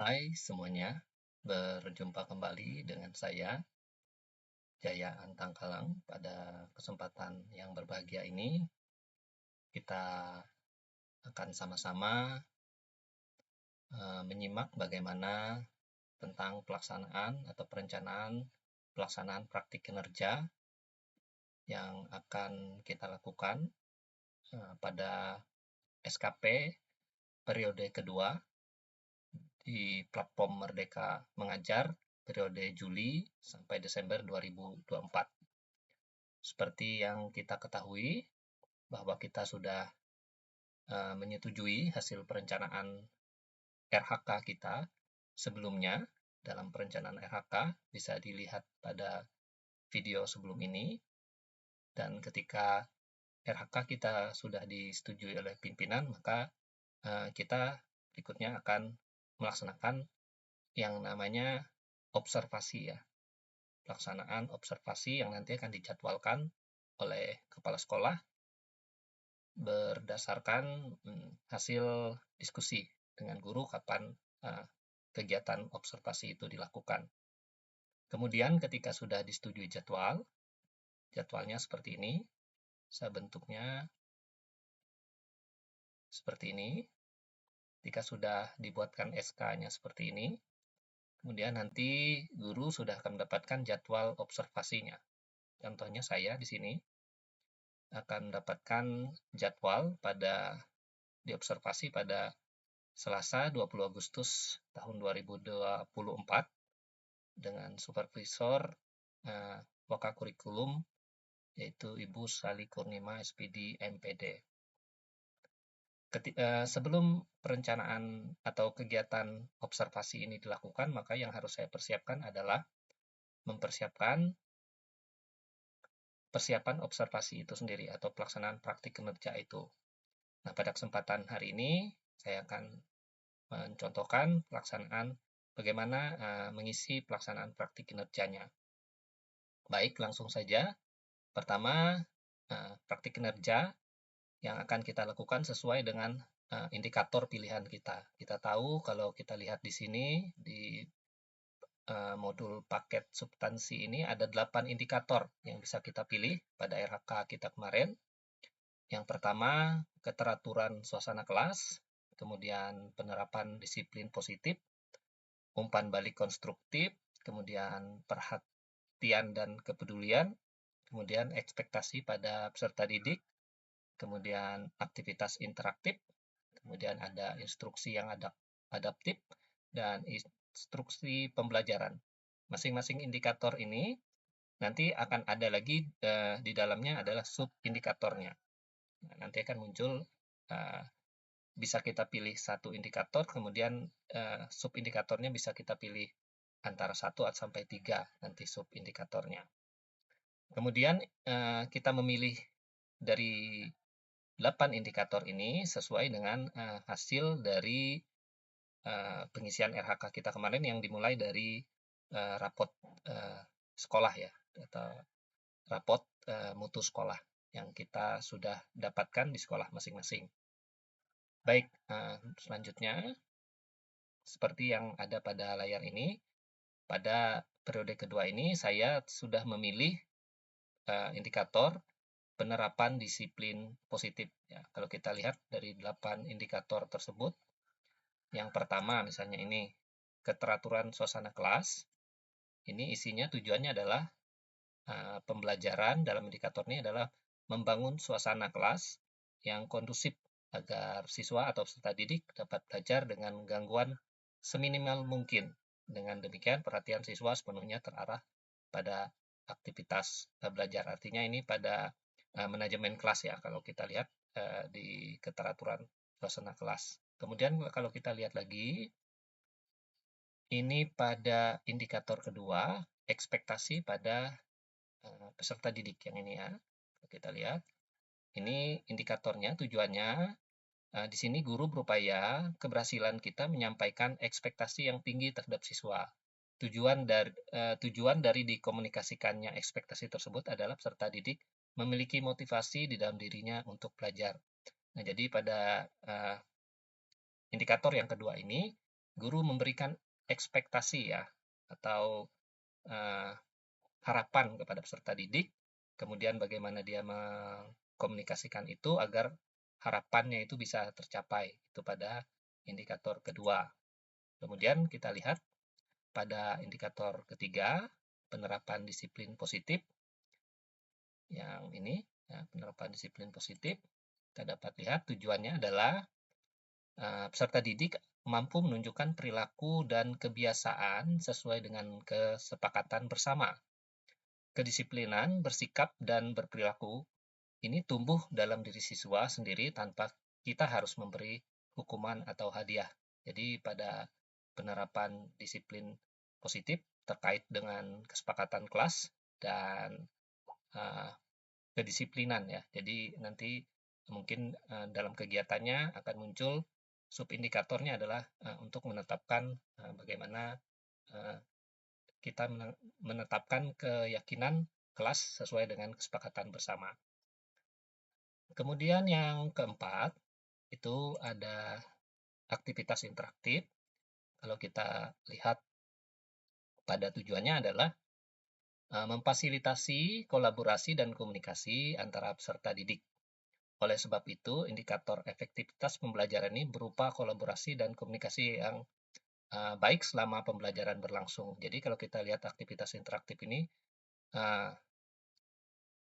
Hai semuanya, berjumpa kembali dengan saya, Jaya Antangkalang. Pada kesempatan yang berbahagia ini, kita akan sama-sama menyimak bagaimana tentang pelaksanaan atau perencanaan pelaksanaan praktik kinerja yang akan kita lakukan pada SKP periode kedua di platform Merdeka Mengajar periode Juli sampai Desember 2024. Seperti yang kita ketahui, bahwa kita sudah menyetujui hasil perencanaan RHK kita sebelumnya. Dalam perencanaan RHK bisa dilihat pada video sebelum ini, dan ketika RHK kita sudah disetujui oleh pimpinan, maka kita berikutnya akan melaksanakan yang namanya observasi ya, pelaksanaan observasi yang nanti akan dijadwalkan oleh kepala sekolah berdasarkan hasil diskusi dengan guru kapan kegiatan observasi itu dilakukan. Kemudian ketika sudah disetujui jadwalnya seperti ini, saya bentuknya seperti ini. Ketika sudah dibuatkan SK-nya seperti ini, kemudian nanti guru sudah akan mendapatkan jadwal observasinya. Contohnya saya di sini akan mendapatkan jadwal diobservasi pada Selasa 20 Agustus tahun 2024 dengan supervisor Wakakurikulum yaitu Ibu Sali Kurnima SPD MPD. Sebelum perencanaan atau kegiatan observasi ini dilakukan, maka yang harus saya persiapkan adalah mempersiapkan persiapan observasi itu sendiri atau pelaksanaan praktik kinerja itu. Nah, pada kesempatan hari ini saya akan mencontohkan pelaksanaan bagaimana mengisi pelaksanaan praktik kinerjanya. Baik, langsung saja. Pertama, praktik kinerja yang akan kita lakukan sesuai dengan indikator pilihan kita. Kita tahu kalau kita lihat di sini di modul paket substansi ini ada 8 indikator yang bisa kita pilih pada RHK kita kemarin. Yang pertama, keteraturan suasana kelas, kemudian penerapan disiplin positif, umpan balik konstruktif, kemudian perhatian dan kepedulian, kemudian ekspektasi pada peserta didik, kemudian aktivitas interaktif, kemudian ada instruksi yang adaptif, dan instruksi pembelajaran. Masing-masing indikator ini nanti akan ada lagi di dalamnya adalah sub-indikatornya. Nah, nanti akan muncul bisa kita pilih satu indikator, kemudian sub-indikatornya bisa kita pilih antara 1 sampai 3 nanti sub-indikatornya. Kemudian kita memilih dari 8 indikator ini sesuai dengan hasil dari pengisian RHK kita kemarin yang dimulai dari rapot sekolah ya, atau rapot mutu sekolah yang kita sudah dapatkan di sekolah masing-masing. Baik, selanjutnya seperti yang ada pada layar ini, pada periode kedua ini saya sudah memilih indikator penerapan disiplin positif. Ya, kalau kita lihat dari 8 indikator tersebut, yang pertama misalnya ini keteraturan suasana kelas. Ini isinya tujuannya adalah pembelajaran dalam indikator ini adalah membangun suasana kelas yang kondusif agar siswa atau peserta didik dapat belajar dengan gangguan seminimal mungkin. Dengan demikian perhatian siswa sepenuhnya terarah pada aktivitas belajar. Artinya ini pada manajemen kelas ya, kalau kita lihat di keteraturan suasana kelas. Kemudian kalau kita lihat lagi, ini pada indikator kedua, ekspektasi pada peserta didik yang ini ya. Kita lihat, ini indikatornya, tujuannya, di sini guru berupaya keberhasilan kita menyampaikan ekspektasi yang tinggi terhadap siswa. Tujuan dari dikomunikasikannya ekspektasi tersebut adalah peserta didik memiliki motivasi di dalam dirinya untuk belajar. Nah, jadi pada indikator yang kedua ini, guru memberikan ekspektasi ya, atau harapan kepada peserta didik, kemudian bagaimana dia mengkomunikasikan itu agar harapannya itu bisa tercapai, itu pada indikator kedua. Kemudian kita lihat pada indikator ketiga, penerapan disiplin positif, yang ini, ya, penerapan disiplin positif, kita dapat lihat tujuannya adalah peserta didik mampu menunjukkan perilaku dan kebiasaan sesuai dengan kesepakatan bersama. Kedisiplinan, bersikap, dan berperilaku ini tumbuh dalam diri siswa sendiri tanpa kita harus memberi hukuman atau hadiah. Jadi pada penerapan disiplin positif terkait dengan kesepakatan kelas dan uh, kedisiplinan ya. Jadi nanti mungkin dalam kegiatannya akan muncul subindikatornya adalah untuk menetapkan bagaimana kita menetapkan keyakinan kelas sesuai dengan kesepakatan bersama. Kemudian yang keempat, itu ada aktivitas interaktif. Kalau kita lihat pada tujuannya adalah memfasilitasi kolaborasi dan komunikasi antara peserta didik. Oleh sebab itu, indikator efektivitas pembelajaran ini berupa kolaborasi dan komunikasi yang baik selama pembelajaran berlangsung. Jadi kalau kita lihat aktivitas interaktif ini,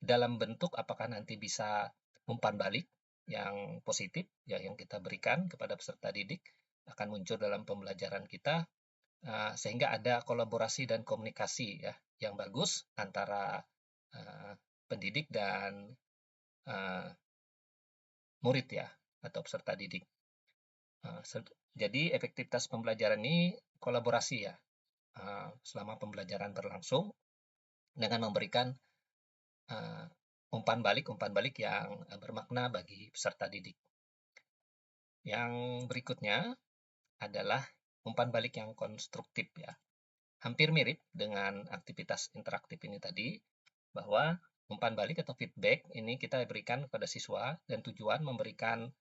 dalam bentuk apakah nanti bisa umpan balik yang positif ya yang kita berikan kepada peserta didik akan muncul dalam pembelajaran kita sehingga ada kolaborasi dan komunikasi ya yang bagus antara pendidik dan murid ya atau peserta didik. Jadi efektivitas pembelajaran ini kolaborasi ya selama pembelajaran berlangsung dengan memberikan umpan balik yang bermakna bagi peserta didik. Yang berikutnya adalah umpan balik yang konstruktif ya. Hampir mirip dengan aktivitas interaktif ini tadi, bahwa umpan balik atau feedback ini kita berikan kepada siswa dan tujuan memberikan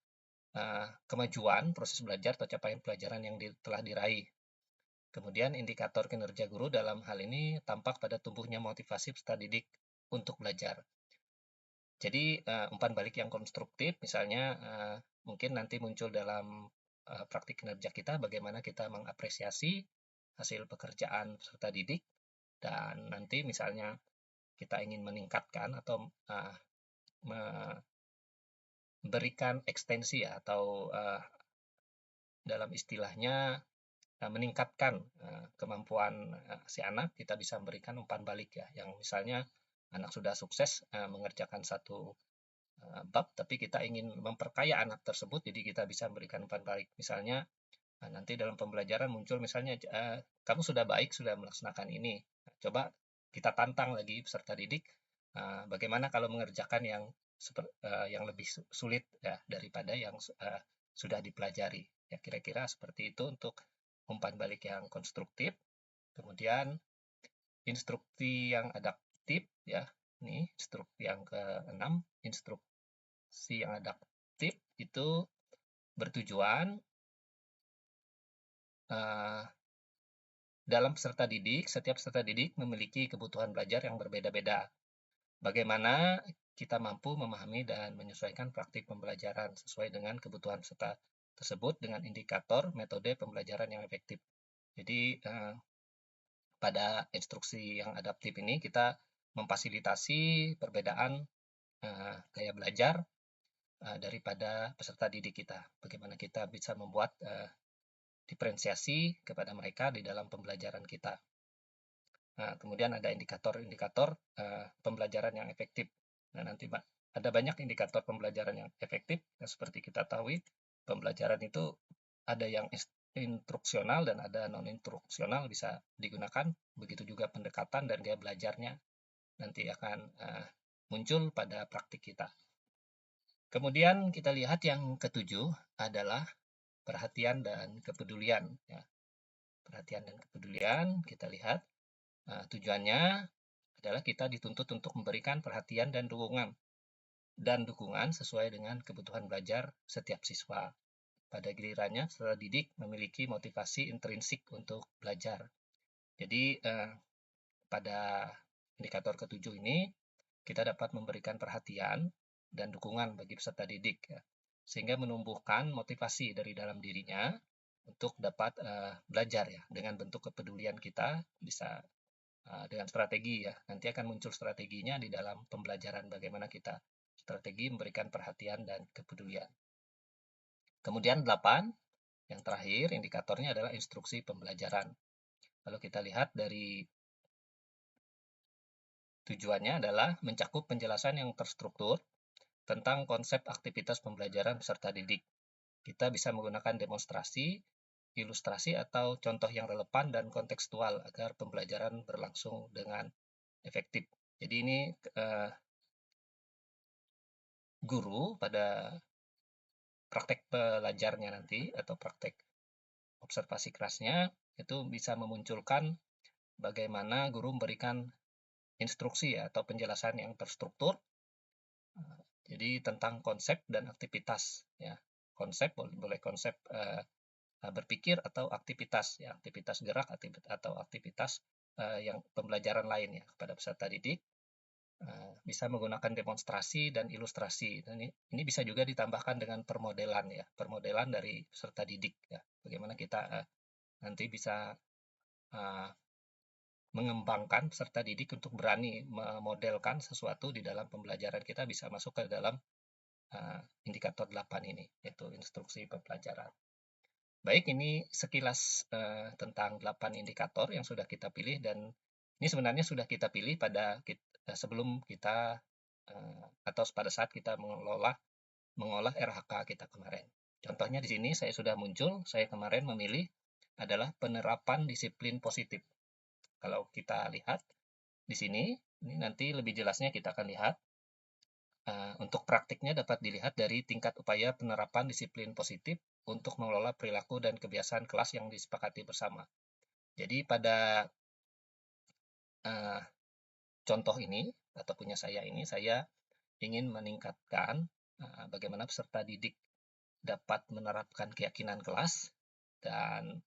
kemajuan proses belajar atau capaian pelajaran yang telah diraih. Kemudian indikator kinerja guru dalam hal ini tampak pada tumbuhnya motivasi peserta didik untuk belajar. Jadi umpan balik yang konstruktif misalnya mungkin nanti muncul dalam praktik kinerja kita bagaimana kita mengapresiasi hasil pekerjaan peserta didik dan nanti misalnya kita ingin meningkatkan atau memberikan ekstensi ya, atau dalam istilahnya meningkatkan kemampuan si anak, kita bisa memberikan umpan balik ya, yang misalnya anak sudah sukses mengerjakan satu bab, tapi kita ingin memperkaya anak tersebut, jadi kita bisa memberikan umpan balik. Misalnya nanti dalam pembelajaran muncul misalnya kamu sudah baik sudah melaksanakan ini, coba kita tantang lagi peserta didik, bagaimana kalau mengerjakan yang lebih sulit ya daripada yang sudah dipelajari. Ya kira-kira seperti itu untuk umpan balik yang konstruktif. Kemudian instruksi yang adaptif ya. Ini instruksi yang ke-6, instruksi yang adaptif itu bertujuan dalam peserta didik, setiap peserta didik memiliki kebutuhan belajar yang berbeda-beda. Bagaimana kita mampu memahami dan menyesuaikan praktik pembelajaran sesuai dengan kebutuhan peserta tersebut dengan indikator metode pembelajaran yang efektif. Jadi pada instruksi yang adaptif ini kita memfasilitasi perbedaan gaya belajar daripada peserta didik kita. Bagaimana kita bisa membuat diferensiasi kepada mereka di dalam pembelajaran kita. Nah, kemudian ada indikator-indikator pembelajaran yang efektif. Nah, nanti ada banyak indikator pembelajaran yang efektif. Nah, seperti kita tahu, pembelajaran itu ada yang instruksional dan ada non-instruksional bisa digunakan. Begitu juga pendekatan dan gaya belajarnya nanti akan muncul pada praktik kita. Kemudian kita lihat yang ketujuh adalah perhatian dan kepedulian. Ya. Perhatian dan kepedulian, kita lihat tujuannya adalah kita dituntut untuk memberikan perhatian dan dukungan sesuai dengan kebutuhan belajar setiap siswa. pada gilirannya peserta didik memiliki motivasi intrinsik untuk belajar. Jadi pada indikator ketujuh ini kita dapat memberikan perhatian dan dukungan bagi peserta didik ya, sehingga menumbuhkan motivasi dari dalam dirinya untuk dapat belajar ya, dengan bentuk kepedulian kita bisa dengan strategi ya. Nanti akan muncul strateginya di dalam pembelajaran, bagaimana kita strategi memberikan perhatian dan kepedulian. Kemudian 8, yang terakhir indikatornya adalah instruksi pembelajaran. Kalau kita lihat dari tujuannya adalah mencakup penjelasan yang terstruktur tentang konsep aktivitas pembelajaran peserta didik. Kita bisa menggunakan demonstrasi, ilustrasi, atau contoh yang relevan dan kontekstual agar pembelajaran berlangsung dengan efektif. Jadi ini guru pada praktek belajarnya nanti atau praktek observasi kelasnya itu bisa memunculkan bagaimana guru memberikan instruksi atau penjelasan yang terstruktur. Jadi tentang konsep dan aktivitas ya. Konsep boleh konsep berpikir atau aktivitas ya, aktivitas gerak atau aktivitas yang pembelajaran lain ya kepada peserta didik. Bisa menggunakan demonstrasi dan ilustrasi. Dan ini bisa juga ditambahkan dengan permodelan ya, permodelan dari peserta didik ya. Bagaimana kita nanti bisa mengembangkan peserta didik untuk berani memodelkan sesuatu di dalam pembelajaran kita, bisa masuk ke dalam indikator 8 ini, yaitu instruksi pembelajaran. Baik, ini sekilas tentang 8 indikator yang sudah kita pilih, dan ini sebenarnya sudah kita pilih pada sebelum kita atau pada saat kita mengolah RHK kita kemarin. Contohnya di sini saya sudah muncul, saya kemarin memilih adalah penerapan disiplin positif. Kalau kita lihat di sini, ini nanti lebih jelasnya kita akan lihat. Untuk praktiknya dapat dilihat dari tingkat upaya penerapan disiplin positif untuk mengelola perilaku dan kebiasaan kelas yang disepakati bersama. Jadi pada contoh ini atau punya saya ini, saya ingin meningkatkan bagaimana peserta didik dapat menerapkan keyakinan kelas dan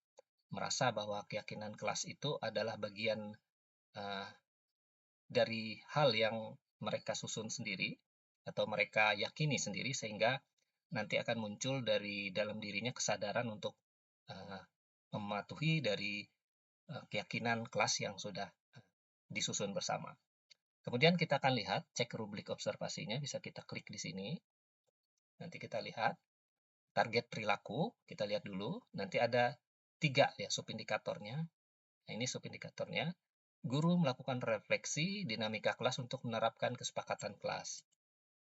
merasa bahwa keyakinan kelas itu adalah bagian dari hal yang mereka susun sendiri atau mereka yakini sendiri, sehingga nanti akan muncul dari dalam dirinya kesadaran untuk mematuhi dari keyakinan kelas yang sudah disusun bersama. Kemudian kita akan lihat cek rubrik observasinya, bisa kita klik di sini. Nanti kita lihat target perilaku, kita lihat dulu. Nanti ada 3 ya subindikatornya. Nah, ini subindikatornya. Guru melakukan refleksi dinamika kelas untuk menerapkan kesepakatan kelas.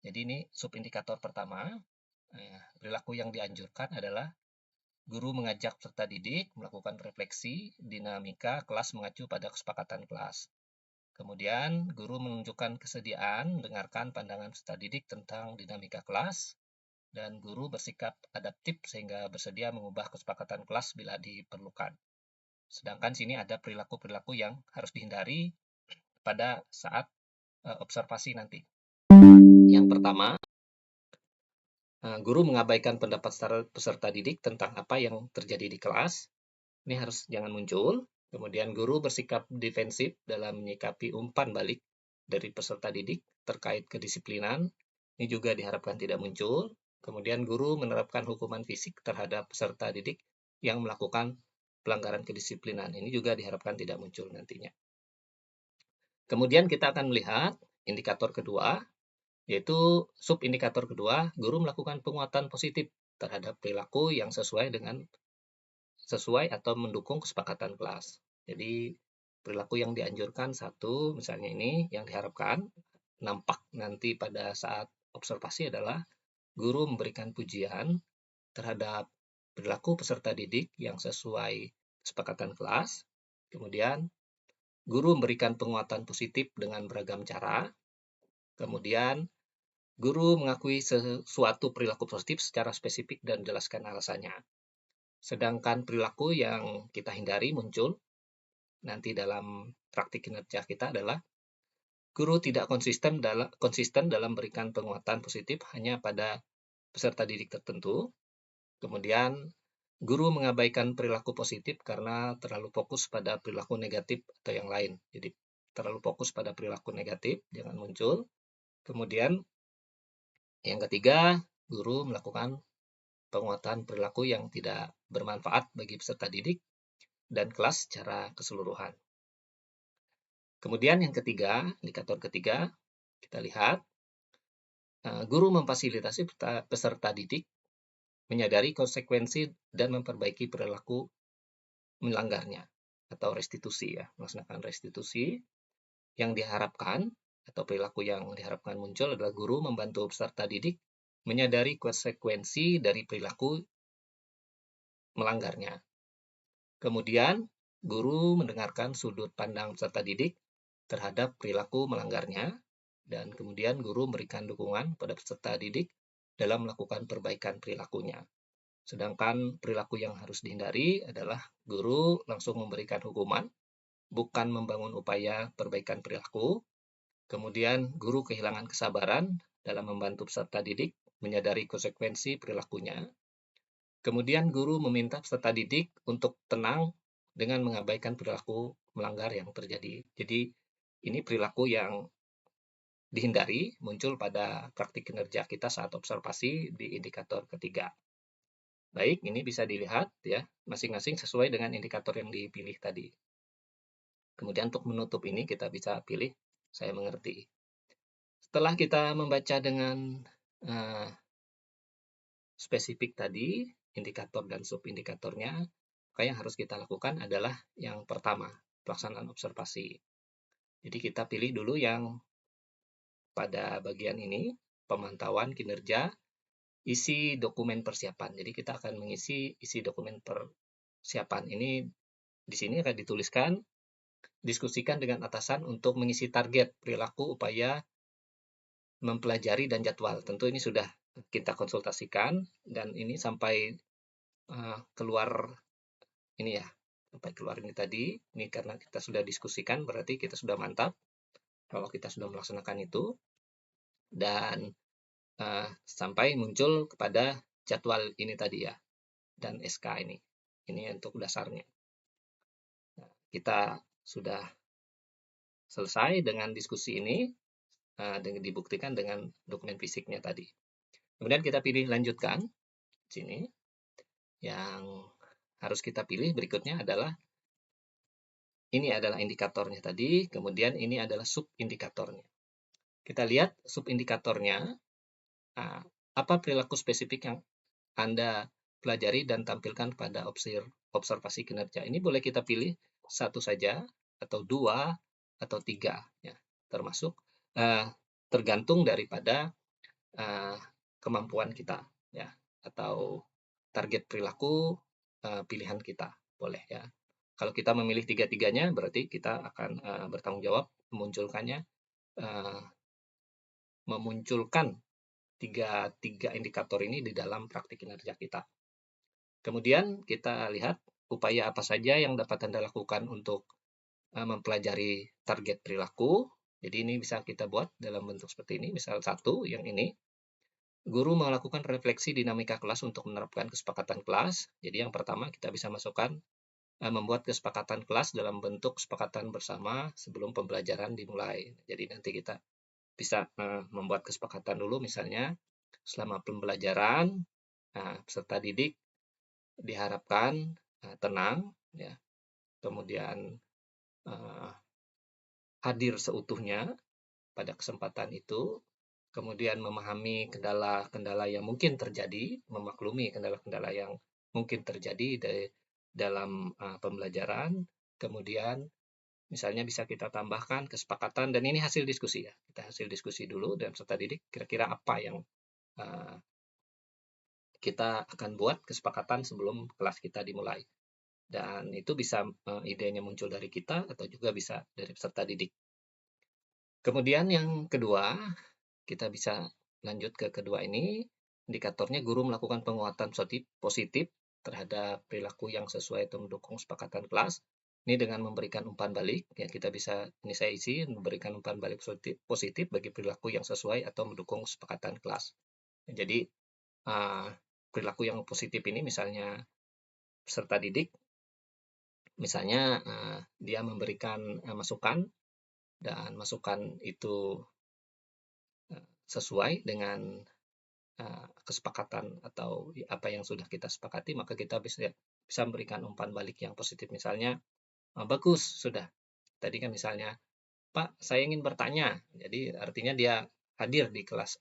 Jadi ini subindikator pertama. Perilaku yang dianjurkan adalah guru mengajak peserta didik melakukan refleksi dinamika kelas mengacu pada kesepakatan kelas. Kemudian, guru menunjukkan kesediaan mendengarkan pandangan peserta didik tentang dinamika kelas, dan guru bersikap adaptif sehingga bersedia mengubah kesepakatan kelas bila diperlukan. Sedangkan sini ada perilaku-perilaku yang harus dihindari pada saat observasi nanti. Yang pertama, guru mengabaikan pendapat peserta didik tentang apa yang terjadi di kelas. Ini harus jangan muncul. Kemudian guru bersikap defensif dalam menyikapi umpan balik dari peserta didik terkait kedisiplinan. Ini juga diharapkan tidak muncul. Kemudian guru menerapkan hukuman fisik terhadap peserta didik yang melakukan pelanggaran kedisiplinan. Ini juga diharapkan tidak muncul nantinya. Kemudian kita akan melihat indikator kedua, yaitu subindikator kedua, guru melakukan penguatan positif terhadap perilaku yang sesuai atau mendukung kesepakatan kelas. Jadi perilaku yang dianjurkan satu, misalnya ini yang diharapkan nampak nanti pada saat observasi adalah guru memberikan pujian terhadap perilaku peserta didik yang sesuai kesepakatan kelas. Kemudian guru memberikan penguatan positif dengan beragam cara. Kemudian guru mengakui sesuatu perilaku positif secara spesifik dan jelaskan alasannya. Sedangkan perilaku yang kita hindari muncul nanti dalam praktik kinerja kita adalah guru tidak konsisten dalam memberikan penguatan positif hanya pada peserta didik tertentu. Kemudian, guru mengabaikan perilaku positif karena terlalu fokus pada perilaku negatif atau yang lain. Jadi, terlalu fokus pada perilaku negatif, jangan muncul. Kemudian, yang ketiga, guru melakukan penguatan perilaku yang tidak bermanfaat bagi peserta didik dan kelas secara keseluruhan. Kemudian yang ketiga, indikator ketiga, kita lihat guru memfasilitasi peserta didik menyadari konsekuensi dan memperbaiki perilaku melanggarnya atau restitusi ya, melaksanakan restitusi yang diharapkan atau perilaku yang diharapkan muncul adalah guru membantu peserta didik menyadari konsekuensi dari perilaku melanggarnya. Kemudian, guru mendengarkan sudut pandang peserta didik terhadap perilaku melanggarnya, dan kemudian guru memberikan dukungan pada peserta didik dalam melakukan perbaikan perilakunya. Sedangkan perilaku yang harus dihindari adalah guru langsung memberikan hukuman, bukan membangun upaya perbaikan perilaku. Kemudian guru kehilangan kesabaran dalam membantu peserta didik menyadari konsekuensi perilakunya. Kemudian guru meminta peserta didik untuk tenang dengan mengabaikan perilaku melanggar yang terjadi. Jadi ini perilaku yang dihindari muncul pada praktik kinerja kita saat observasi di indikator ketiga. Baik, ini bisa dilihat ya, masing-masing sesuai dengan indikator yang dipilih tadi. Kemudian untuk menutup ini kita bisa pilih saya mengerti. Setelah kita membaca dengan spesifik tadi, indikator dan subindikatornya, maka yang harus kita lakukan adalah yang pertama, pelaksanaan observasi. Jadi kita pilih dulu yang pada bagian ini, pemantauan kinerja, isi dokumen persiapan. Jadi kita akan mengisi isi dokumen persiapan. Ini di sini akan dituliskan, diskusikan dengan atasan untuk mengisi target, perilaku, upaya, mempelajari, dan jadwal. Tentu ini sudah kita konsultasikan, dan ini sampai keluar ini ya, sampai keluar ini tadi, ini karena kita sudah diskusikan, berarti kita sudah mantap kalau kita sudah melaksanakan itu, dan sampai muncul kepada jadwal ini tadi ya, dan SK ini untuk dasarnya. Nah, kita sudah selesai dengan diskusi ini, dengan dibuktikan dengan dokumen fisiknya tadi. Kemudian kita pilih lanjutkan, sini, yang harus kita pilih berikutnya adalah ini adalah indikatornya tadi, kemudian ini adalah subindikatornya. Kita lihat subindikatornya, apa perilaku spesifik yang Anda pelajari dan tampilkan pada observasi kinerja. Ini boleh kita pilih satu saja, atau dua, atau tiga, ya, termasuk tergantung daripada kemampuan kita, ya, atau target perilaku pilihan kita, boleh ya. Kalau kita memilih tiga-tiganya, berarti kita akan bertanggung jawab memunculkan tiga indikator ini di dalam praktik kinerja kita. Kemudian kita lihat upaya apa saja yang dapat Anda lakukan untuk mempelajari target perilaku. Jadi ini bisa kita buat dalam bentuk seperti ini. Misal satu, yang ini, guru melakukan refleksi dinamika kelas untuk menerapkan kesepakatan kelas. Jadi yang pertama kita bisa masukkan membuat kesepakatan kelas dalam bentuk kesepakatan bersama sebelum pembelajaran dimulai. Jadi nanti kita bisa membuat kesepakatan dulu, misalnya selama pembelajaran peserta didik diharapkan tenang, ya, kemudian hadir seutuhnya pada kesempatan itu, kemudian memahami kendala-kendala yang mungkin terjadi, memaklumi kendala-kendala yang mungkin terjadi dalam pembelajaran, kemudian misalnya bisa kita tambahkan kesepakatan, dan ini hasil diskusi ya, kita hasil diskusi dulu dan peserta didik kira-kira apa yang kita akan buat kesepakatan sebelum kelas kita dimulai. Dan itu bisa idenya muncul dari kita atau juga bisa dari peserta didik. Kemudian yang kedua, kita bisa lanjut ke kedua ini, indikatornya guru melakukan penguatan positif terhadap perilaku yang sesuai atau mendukung kesepakatan kelas. Ini dengan memberikan umpan balik, ya kita bisa, ini saya isi, memberikan umpan balik positif bagi perilaku yang sesuai atau mendukung kesepakatan kelas. Jadi perilaku yang positif ini misalnya peserta didik, misalnya dia memberikan masukan dan masukan itu sesuai dengan kesepakatan atau apa yang sudah kita sepakati, maka kita bisa memberikan umpan balik yang positif. Misalnya, bagus, sudah. Tadi kan misalnya, Pak, saya ingin bertanya. Jadi artinya dia hadir di kelas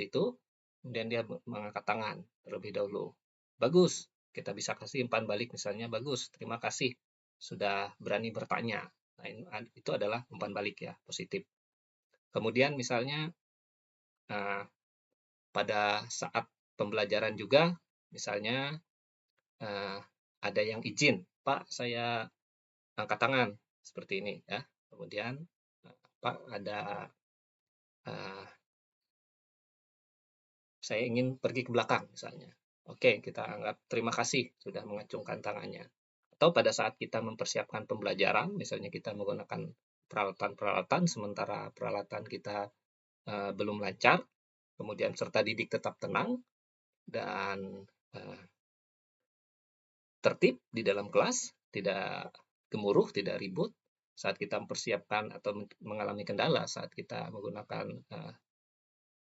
itu, kemudian dia mengangkat tangan terlebih dahulu. Bagus, kita bisa kasih umpan balik misalnya, bagus, terima kasih sudah berani bertanya. Nah, itu adalah umpan balik ya, positif. Kemudian misalnya pada saat pembelajaran juga, misalnya ada yang izin, Pak, saya angkat tangan seperti ini ya. Kemudian Pak, ada saya ingin pergi ke belakang misalnya. Oke, kita anggap terima kasih sudah mengacungkan tangannya. Atau pada saat kita mempersiapkan pembelajaran, misalnya kita menggunakan peralatan-peralatan, sementara peralatan kita belum lancar, kemudian peserta didik tetap tenang dan tertib di dalam kelas, tidak gemuruh, tidak ribut. Saat kita mempersiapkan atau mengalami kendala saat kita menggunakan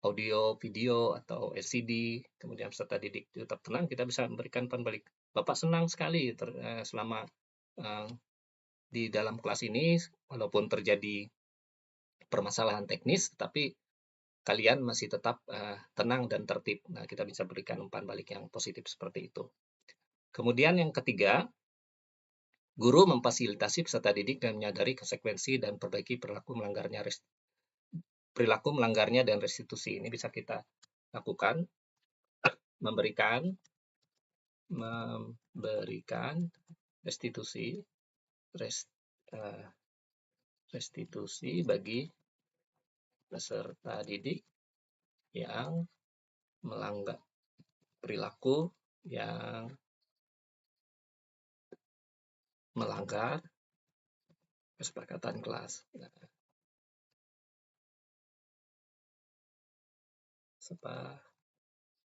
audio, video, atau LCD, kemudian peserta didik tetap tenang, kita bisa memberikan umpan balik. Bapak senang sekali selama di dalam kelas ini, walaupun terjadi permasalahan teknis, tetapi kalian masih tetap tenang dan tertib. Nah, kita bisa berikan umpan balik yang positif seperti itu. Kemudian yang ketiga, guru memfasilitasi peserta didik dan menyadari konsekuensi dan perbaiki perilaku melanggarnya dan restitusi. Ini bisa kita lakukan, memberikan restitusi bagi peserta didik yang melanggar perilaku yang melanggar kesepakatan kelas.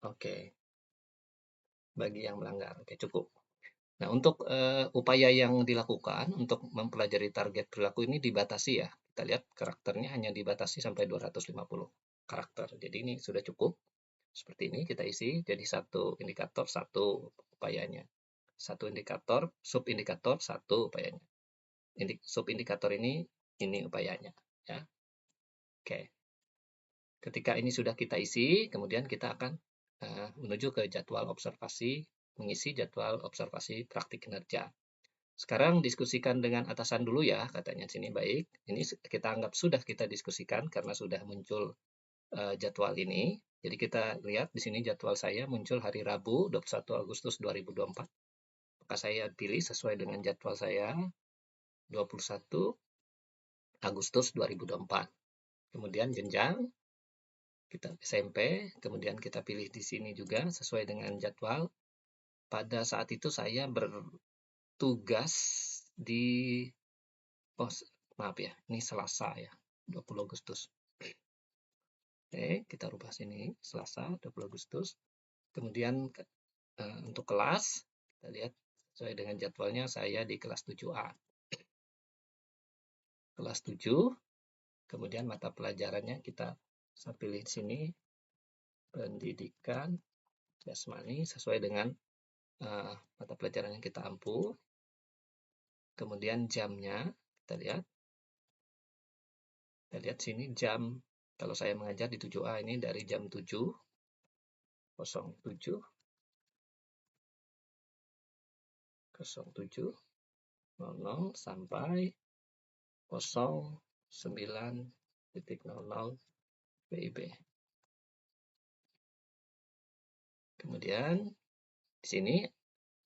Oke, bagi yang melanggar. Oke, cukup. Nah, untuk upaya yang dilakukan untuk mempelajari target perilaku ini dibatasi ya. Kita lihat karakternya hanya dibatasi sampai 250 karakter. Jadi ini sudah cukup. Seperti ini kita isi jadi satu indikator, satu upayanya. Satu indikator, sub indikator, satu upayanya. Sub indikator ini upayanya ya. Oke. Ketika ini sudah kita isi, kemudian kita akan menuju ke jadwal observasi, mengisi jadwal observasi praktik kinerja. Sekarang diskusikan dengan atasan dulu ya, katanya sini. Baik, ini kita anggap sudah kita diskusikan karena sudah muncul jadwal ini. Jadi kita lihat di sini jadwal saya muncul hari Rabu 21 Agustus 2024. Maka saya pilih sesuai dengan jadwal saya 21 Agustus 2024. Kemudian jenjang kita SMP, kemudian kita pilih di sini juga sesuai dengan jadwal. Pada saat itu saya bertugas di maaf ya, ini Selasa ya, 20 Agustus. Oke, kita rubah sini Selasa 20 Agustus. Kemudian untuk kelas, kita lihat sesuai dengan jadwalnya saya di kelas 7A. Kelas 7, kemudian mata pelajarannya kita pilih di sini, pendidikan jasmani sesuai dengan mata pelajaran yang kita ampu. Kemudian jamnya, kita lihat sini jam, kalau saya mengajar di 7A ini dari jam 7.00 sampai 09.00 WIB. Kemudian di sini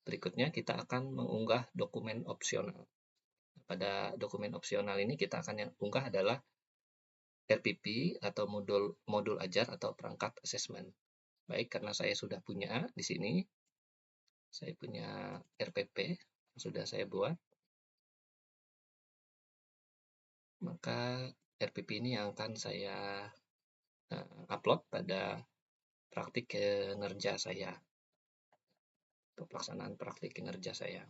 berikutnya kita akan mengunggah dokumen opsional. Pada dokumen opsional ini kita akan yang unggah adalah RPP atau modul ajar atau perangkat assessment. Baik, karena saya sudah punya di sini, saya punya RPP yang sudah saya buat, maka RPP ini yang akan saya upload pada praktik kinerja saya. untuk pelaksanaan praktik kinerja saya.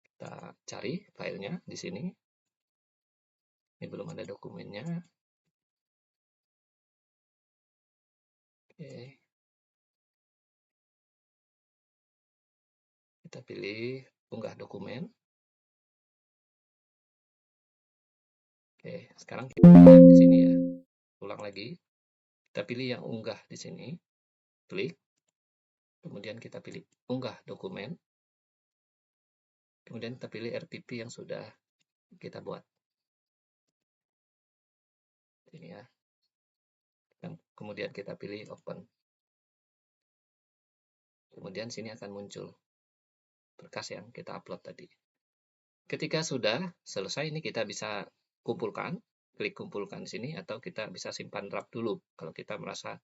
Kita cari filenya di sini. Ini belum ada dokumennya. Oke. Kita pilih unggah dokumen. Oke, sekarang kita lihat di sini ya. Ulang lagi. Kita pilih yang unggah di sini. Klik. Kemudian kita pilih unggah dokumen. Kemudian kita pilih RTP yang sudah kita buat. Ini ya. Dan kemudian kita pilih open. Kemudian sini akan muncul berkas yang kita upload tadi. Ketika sudah selesai, ini kita bisa kumpulkan, klik kumpulkan di sini, atau kita bisa simpan draft dulu kalau kita merasa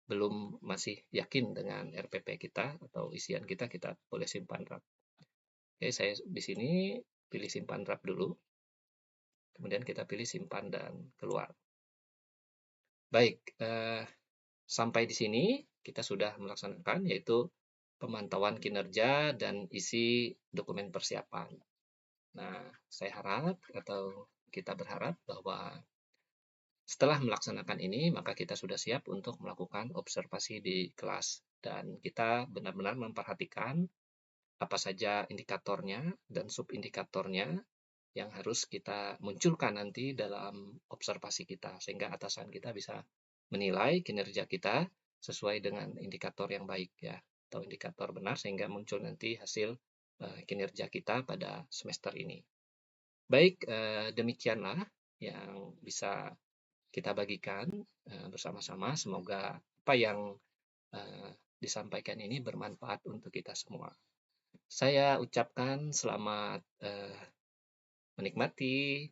belum masih yakin dengan RPP kita atau isian kita boleh simpan draft. Oke, saya di sini pilih simpan draft dulu, kemudian kita pilih simpan dan keluar. Baik, sampai di sini kita sudah melaksanakan, yaitu pemantauan kinerja dan isi dokumen persiapan. Nah, saya harap atau kita berharap bahwa setelah melaksanakan ini, maka kita sudah siap untuk melakukan observasi di kelas. Dan kita benar-benar memperhatikan apa saja indikatornya dan subindikatornya yang harus kita munculkan nanti dalam observasi kita, sehingga atasan kita bisa menilai kinerja kita sesuai dengan indikator yang baik ya, atau indikator benar, sehingga muncul nanti hasil kinerja kita pada semester ini. Baik, demikianlah yang bisa kita bagikan bersama-sama. Semoga apa yang disampaikan ini bermanfaat untuk kita semua. Saya ucapkan selamat menikmati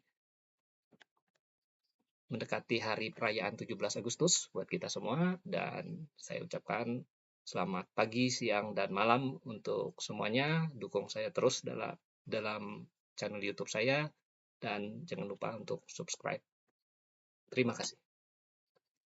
mendekati hari perayaan 17 Agustus buat kita semua, dan saya ucapkan selamat pagi, siang, dan malam untuk semuanya. Dukung saya terus dalam channel YouTube saya, dan jangan lupa untuk subscribe. Terima kasih.